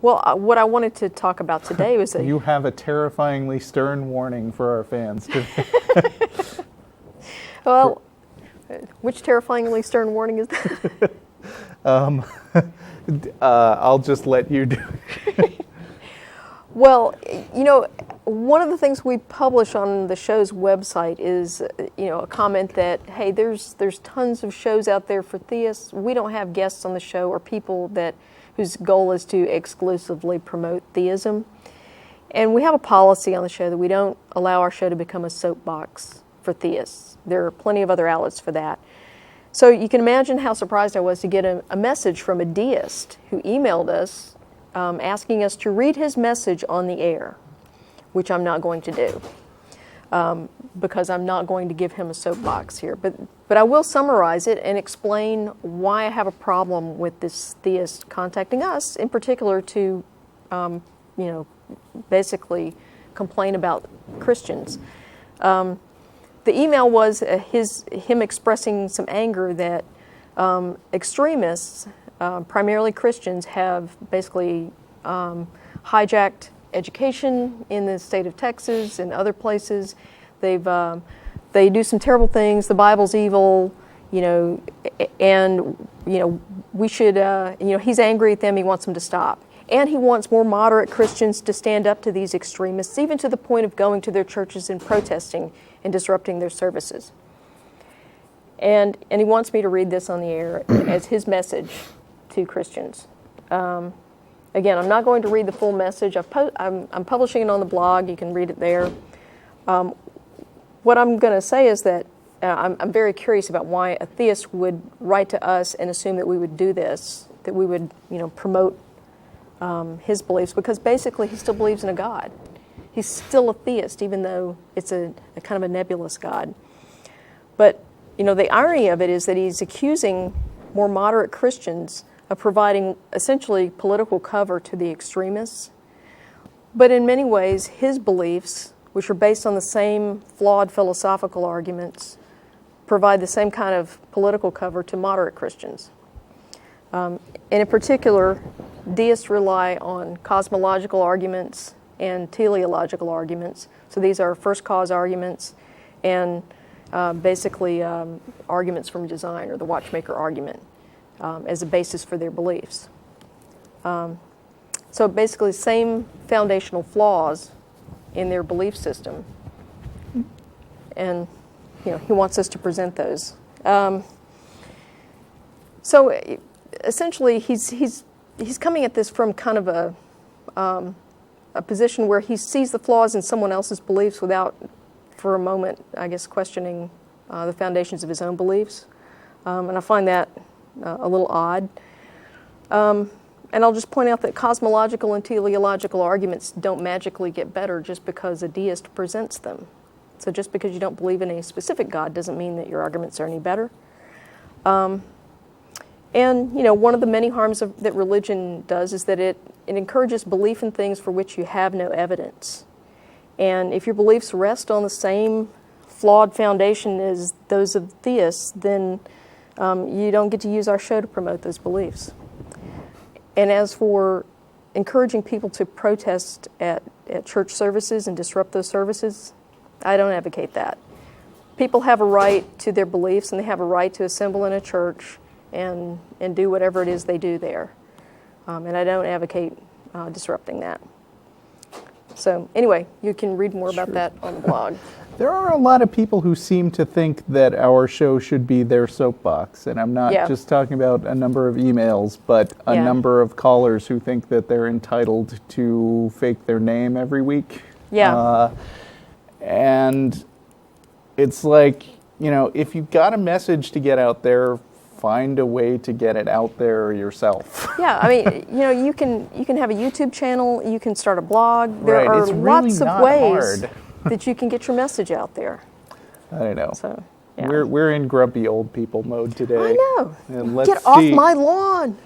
Well, what I wanted to talk about today was that You have a terrifyingly stern warning for our fans today. well, which terrifyingly stern warning is that? I'll just let you do it. Well, one of the things we publish on the show's website is, a comment that, hey, there's tons of shows out there for theists. We don't have guests on the show or people whose goal is to exclusively promote theism. And we have a policy on the show that we don't allow our show to become a soapbox for theists. There are plenty of other outlets for that. So you can imagine how surprised I was to get a message from a deist who emailed us asking us to read his message on the air, which I'm not going to do because I'm not going to give him a soapbox here. But I will summarize it and explain why I have a problem with this theist contacting us, in particular to, basically complain about Christians. The email was him expressing some anger that extremists, primarily Christians, have basically hijacked education in the state of Texas and other places. They do some terrible things. The Bible's evil, and we should. He's angry at them. He wants them to stop, and he wants more moderate Christians to stand up to these extremists, even to the point of going to their churches and protesting and disrupting their services. And he wants me to read this on the air as his message to Christians. Again, I'm not going to read the full message. I'm publishing it on the blog. You can read it there. What I'm going to say is that I'm very curious about why a theist would write to us and assume that we would do this, that we would, promote his beliefs, because basically he still believes in a God. He's still a theist, even though it's a kind of a nebulous God. But, the irony of it is that he's accusing more moderate Christians of providing essentially political cover to the extremists. But in many ways, his beliefs, which are based on the same flawed philosophical arguments, provide the same kind of political cover to moderate Christians. And in particular, deists rely on cosmological arguments and teleological arguments. So these are first cause arguments and basically arguments from design, or the watchmaker argument, as a basis for their beliefs. So basically same foundational flaws in their belief system. And he wants us to present those. So essentially he's coming at this from kind of a position where he sees the flaws in someone else's beliefs without, for a moment, I guess, questioning the foundations of his own beliefs. And I find that a little odd. And I'll just point out that cosmological and teleological arguments don't magically get better just because a deist presents them. So just because you don't believe in a specific God doesn't mean that your arguments are any better. And, one of the many harms that religion does is that it encourages belief in things for which you have no evidence. And if your beliefs rest on the same flawed foundation as those of theists, then you don't get to use our show to promote those beliefs. And as for encouraging people to protest at church services and disrupt those services, I don't advocate that. People have a right to their beliefs, and they have a right to assemble in a church and do whatever it is they do there. And I don't advocate disrupting that. So anyway, you can read more about that on the blog. There are a lot of people who seem to think that our show should be their soapbox, and I'm not just talking about a number of emails, but a number of callers who think that they're entitled to fake their name every week. Yeah. And it's like, if you've got a message to get out there, find a way to get it out there yourself. Yeah, I mean, you can have a YouTube channel, you can start a blog. There are it's really lots of not ways hard. that you can get your message out there. I don't know. So, yeah. We're in grumpy old people mode today. I know. And let's Get off my lawn.